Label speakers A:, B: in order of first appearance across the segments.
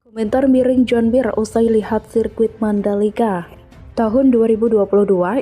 A: Komentar miring John Mir usai lihat sirkuit Mandalika. Tahun 2022,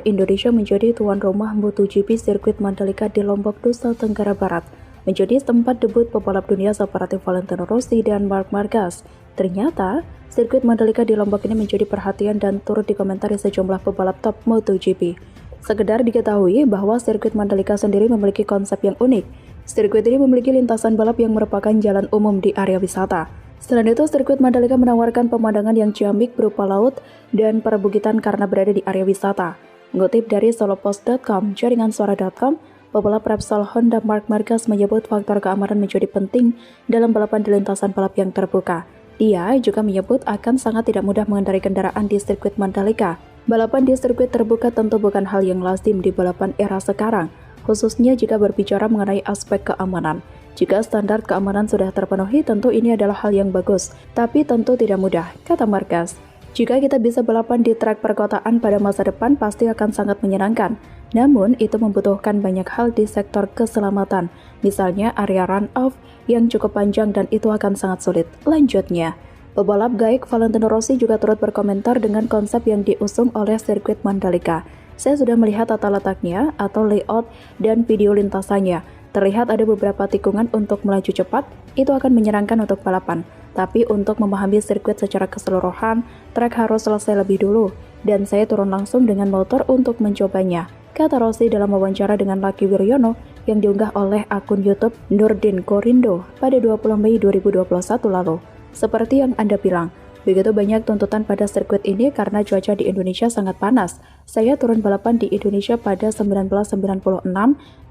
A: Indonesia menjadi tuan rumah MotoGP sirkuit Mandalika di Lombok, Nusa Tenggara Barat. Menjadi tempat debut pebalap dunia seperti Valentino Rossi dan Marc Marquez. Ternyata, sirkuit Mandalika di Lombok ini menjadi perhatian dan turut dikomentari sejumlah pebalap top MotoGP. Sekedar diketahui bahwa sirkuit Mandalika sendiri memiliki konsep yang unik. Sirkuit ini memiliki lintasan balap yang merupakan jalan umum di area wisata. Selain itu, sirkuit Mandalika menawarkan pemandangan yang ciamik berupa laut dan perbukitan karena berada di area wisata. Mengutip dari solopost.com, jaringansuara.com, pebalap Repsol Honda Marc Marquez menyebut faktor keamanan menjadi penting dalam balapan di lintasan balap yang terbuka. Dia juga menyebut akan sangat tidak mudah mengendarai kendaraan di sirkuit Mandalika. Balapan di sirkuit terbuka tentu bukan hal yang lazim di balapan era sekarang, khususnya jika berbicara mengenai aspek keamanan. Jika standar keamanan sudah terpenuhi, tentu ini adalah hal yang bagus, tapi tentu tidak mudah, kata Marquez. Jika kita bisa balapan di trek perkotaan pada masa depan, pasti akan sangat menyenangkan. Namun, itu membutuhkan banyak hal di sektor keselamatan, misalnya area run-off yang cukup panjang dan itu akan sangat sulit. Lanjutnya, pebalap gaik Valentino Rossi juga turut berkomentar dengan konsep yang diusung oleh sirkuit Mandalika. Saya sudah melihat tata letaknya atau layout dan video lintasannya. Terlihat ada beberapa tikungan untuk melaju cepat, itu akan menyenangkan untuk balapan. Tapi untuk memahami sirkuit secara keseluruhan, trek harus selesai lebih dulu. Dan saya turun langsung dengan motor untuk mencobanya, kata Rossi dalam wawancara dengan Lucky Wiryono yang diunggah oleh akun YouTube Nurdin Korindo pada 20 Mei 2021 lalu. Seperti yang Anda bilang, begitu banyak tuntutan pada sirkuit ini karena cuaca di Indonesia sangat panas. Saya turun balapan di Indonesia pada 1996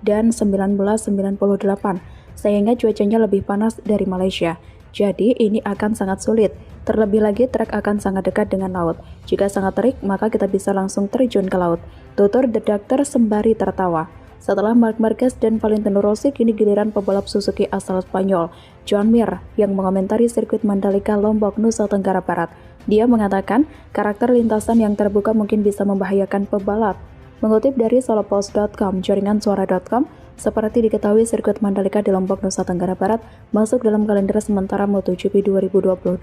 A: dan 1998. Sayangnya cuacanya lebih panas dari Malaysia. Jadi ini akan sangat sulit. Terlebih lagi trek akan sangat dekat dengan laut. Jika sangat terik, maka kita bisa langsung terjun ke laut, tutur The Doctor sembari tertawa. Setelah Marc Marquez dan Valentino Rossi, kini giliran pebalap Suzuki asal Spanyol, John Mir, yang mengomentari sirkuit Mandalika Lombok, Nusa Tenggara Barat. Dia mengatakan, karakter lintasan yang terbuka mungkin bisa membahayakan pebalap. Mengutip dari solopost.com, jaringansuara.com, seperti diketahui sirkuit Mandalika di Lombok, Nusa Tenggara Barat masuk dalam kalender sementara MotoGP 2022.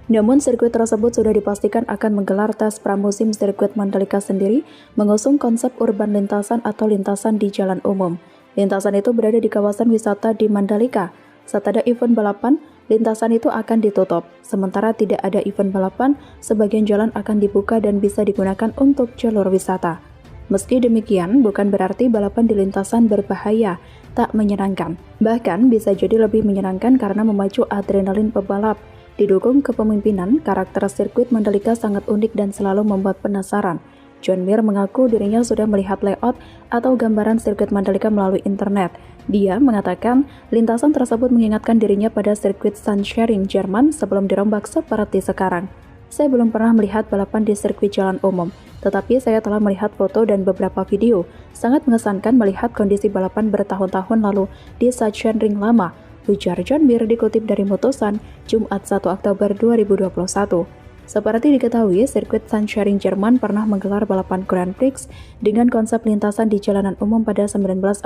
A: Namun sirkuit tersebut sudah dipastikan akan menggelar tes pramusim. Sirkuit Mandalika sendiri mengusung konsep urban lintasan atau lintasan di jalan umum. Lintasan itu berada di kawasan wisata di Mandalika. Saat ada event balapan, lintasan itu akan ditutup. Sementara tidak ada event balapan, sebagian jalan akan dibuka dan bisa digunakan untuk jalur wisata. Meski demikian, bukan berarti balapan di lintasan berbahaya, tak menyenangkan. Bahkan bisa jadi lebih menyenangkan karena memacu adrenalin pebalap. Didukung kepemimpinan, karakter sirkuit Mandalika sangat unik dan selalu membuat penasaran. John Mir mengaku dirinya sudah melihat layout atau gambaran sirkuit Mandalika melalui internet. Dia mengatakan lintasan tersebut mengingatkan dirinya pada sirkuit Sachsenring, Jerman sebelum dirombak seperti sekarang. Saya belum pernah melihat balapan di sirkuit jalan umum, tetapi saya telah melihat foto dan beberapa video. Sangat mengesankan melihat kondisi balapan bertahun-tahun lalu di Sachsenring lama, ujar John Mir dikutip dari Motosan, Jumat 1 Oktober 2021. Seperti diketahui, sirkuit Sachsenring Jerman pernah menggelar balapan Grand Prix dengan konsep lintasan di jalanan umum pada 1961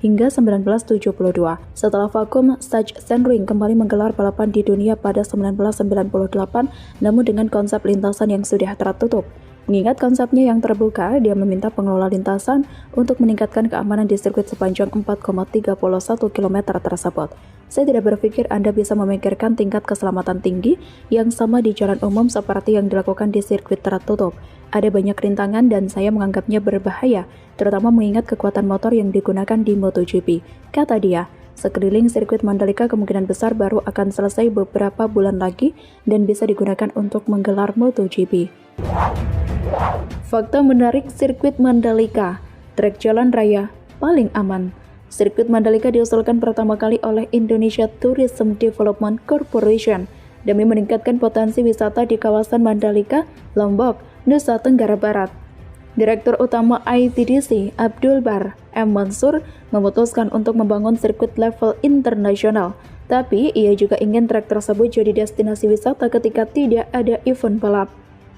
A: hingga 1972. Setelah vakum, Sachsenring kembali menggelar balapan di dunia pada 1998, namun dengan konsep lintasan yang sudah tertutup. Mengingat konsepnya yang terbuka, dia meminta pengelola lintasan untuk meningkatkan keamanan di sirkuit sepanjang 4,31 km tersebut. Saya tidak berpikir Anda bisa memikirkan tingkat keselamatan tinggi yang sama di jalan umum seperti yang dilakukan di sirkuit tertutup. Ada banyak rintangan dan saya menganggapnya berbahaya, terutama mengingat kekuatan motor yang digunakan di MotoGP, kata dia. Sekeliling sirkuit Mandalika kemungkinan besar baru akan selesai beberapa bulan lagi dan bisa digunakan untuk menggelar MotoGP. Fakta menarik sirkuit Mandalika, trek jalan raya paling aman. Sirkuit Mandalika diusulkan pertama kali oleh Indonesia Tourism Development Corporation demi meningkatkan potensi wisata di kawasan Mandalika, Lombok, Nusa Tenggara Barat. Direktur Utama ITDC, Abdul Bar M. Mansur, memutuskan untuk membangun sirkuit level internasional. Tapi ia juga ingin trek tersebut jadi destinasi wisata ketika tidak ada event balap.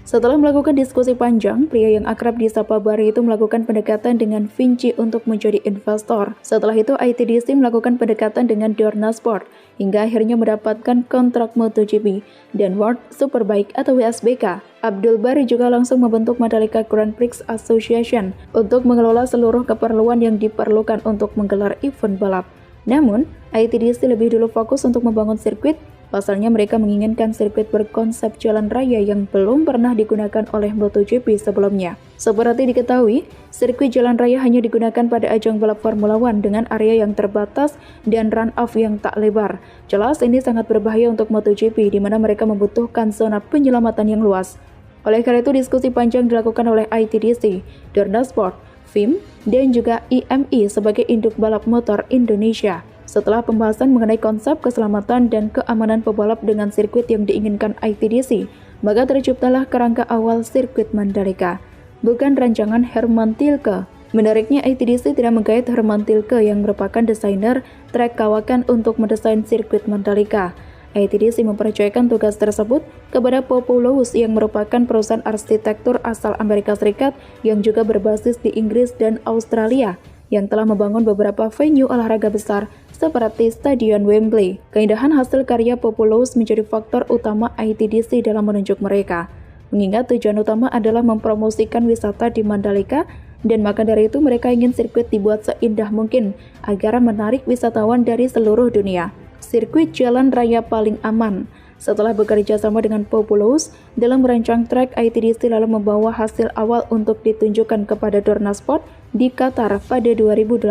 A: Setelah melakukan diskusi panjang, pria yang akrab disapa Barry itu melakukan pendekatan dengan Vinci untuk menjadi investor. Setelah itu, ITDC melakukan pendekatan dengan Dorna Sport, hingga akhirnya mendapatkan kontrak MotoGP dan World Superbike atau WSBK. Abdul Bari juga langsung membentuk Mandalika Grand Prix Association untuk mengelola seluruh keperluan yang diperlukan untuk menggelar event balap. Namun, ITDC lebih dulu fokus untuk membangun sirkuit. Pasalnya mereka menginginkan sirkuit berkonsep jalan raya yang belum pernah digunakan oleh MotoGP sebelumnya. Seperti diketahui, sirkuit jalan raya hanya digunakan pada ajang balap Formula One dengan area yang terbatas dan run-off yang tak lebar. Jelas ini sangat berbahaya untuk MotoGP di mana mereka membutuhkan zona penyelamatan yang luas. Oleh karena itu, diskusi panjang dilakukan oleh ITDC, Dorna Sport, FIM, dan juga IMI sebagai induk balap motor Indonesia. Setelah pembahasan mengenai konsep keselamatan dan keamanan pebalap dengan sirkuit yang diinginkan ITDC, maka terciptalah kerangka awal sirkuit Mandalika, bukan rancangan Herman Tilke. Menariknya, ITDC tidak menggait Herman Tilke yang merupakan desainer trek kawakan untuk mendesain sirkuit Mandalika. ITDC mempercayakan tugas tersebut kepada Populous yang merupakan perusahaan arsitektur asal Amerika Serikat yang juga berbasis di Inggris dan Australia, yang telah membangun beberapa venue olahraga besar seperti Stadion Wembley. Keindahan hasil karya Populous menjadi faktor utama ITDC dalam menunjuk mereka, mengingat tujuan utama adalah mempromosikan wisata di Mandalika, dan maka dari itu mereka ingin sirkuit dibuat seindah mungkin agar menarik wisatawan dari seluruh dunia. Sirkuit jalan raya paling aman. Setelah bekerja sama dengan Populous dalam merancang trek, ITDC lalu membawa hasil awal untuk ditunjukkan kepada Dorna Sport di Qatar pada 2018.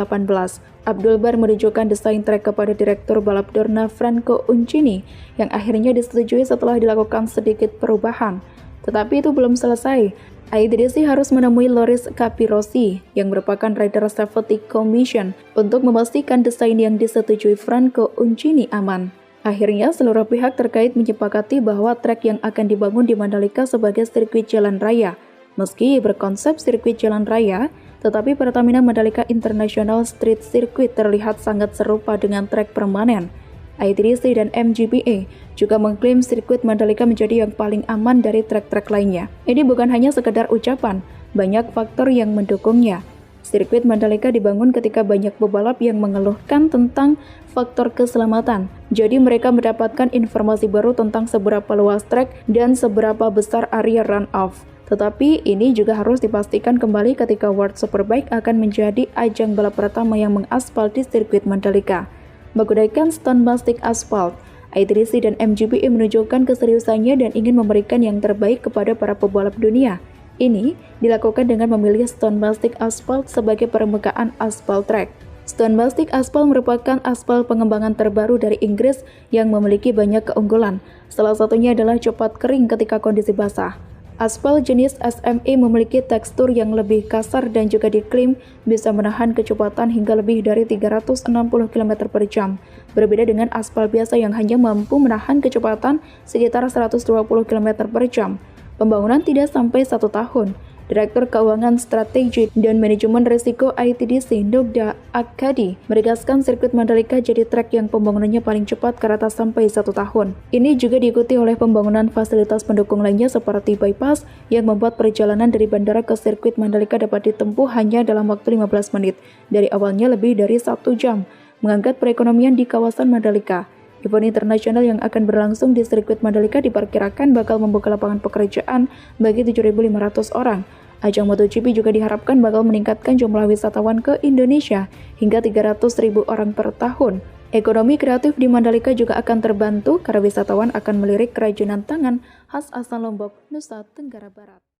A: Abdul Bar menunjukkan desain trek kepada direktur balap Dorna Franco Uncini yang akhirnya disetujui setelah dilakukan sedikit perubahan. Tetapi itu belum selesai. ITDC harus menemui Loris Capirossi yang merupakan Rider Safety Commission untuk memastikan desain yang disetujui Franco Uncini aman. Akhirnya, seluruh pihak terkait menyepakati bahwa trek yang akan dibangun di Mandalika sebagai sirkuit jalan raya. Meski berkonsep sirkuit jalan raya, tetapi Pertamina Mandalika International Street Circuit terlihat sangat serupa dengan trek permanen. ITDC dan MGPA juga mengklaim sirkuit Mandalika menjadi yang paling aman dari trek-trek lainnya. Ini bukan hanya sekedar ucapan, banyak faktor yang mendukungnya. Sirkuit Mandalika dibangun ketika banyak pebalap yang mengeluhkan tentang faktor keselamatan. Jadi mereka mendapatkan informasi baru tentang seberapa luas trek dan seberapa besar area run-off. Tetapi ini juga harus dipastikan kembali ketika World Superbike akan menjadi ajang balap pertama yang mengaspal di sirkuit Mandalika. Menggunakan stone plastik aspal, ITDC dan MGPA menunjukkan keseriusannya dan ingin memberikan yang terbaik kepada para pebalap dunia. Ini dilakukan dengan memilih stone plastik aspal sebagai permukaan aspal track. Stone plastik aspal merupakan aspal pengembangan terbaru dari Inggris yang memiliki banyak keunggulan. Salah satunya adalah cepat kering ketika kondisi basah. Aspal jenis SME memiliki tekstur yang lebih kasar dan juga diklaim bisa menahan kecepatan hingga lebih dari 360 km per jam. Berbeda dengan aspal biasa yang hanya mampu menahan kecepatan sekitar 120 km per jam. Pembangunan tidak sampai 1 tahun. Direktur Keuangan Strategi dan Manajemen Risiko ITDC, Nugda Akkadi, menegaskan sirkuit Mandalika jadi trek yang pembangunannya paling cepat karena sampai 1 tahun. Ini juga diikuti oleh pembangunan fasilitas pendukung lainnya seperti bypass yang membuat perjalanan dari bandara ke sirkuit Mandalika dapat ditempuh hanya dalam waktu 15 menit, dari awalnya lebih dari 1 jam, mengangkat perekonomian di kawasan Mandalika. Event internasional yang akan berlangsung di sirkuit Mandalika diperkirakan bakal membuka lapangan pekerjaan bagi 7.500 orang. Ajang MotoGP juga diharapkan bakal meningkatkan jumlah wisatawan ke Indonesia hingga 300.000 orang per tahun. Ekonomi kreatif di Mandalika juga akan terbantu karena wisatawan akan melirik kerajinan tangan khas asal Lombok, Nusa Tenggara Barat.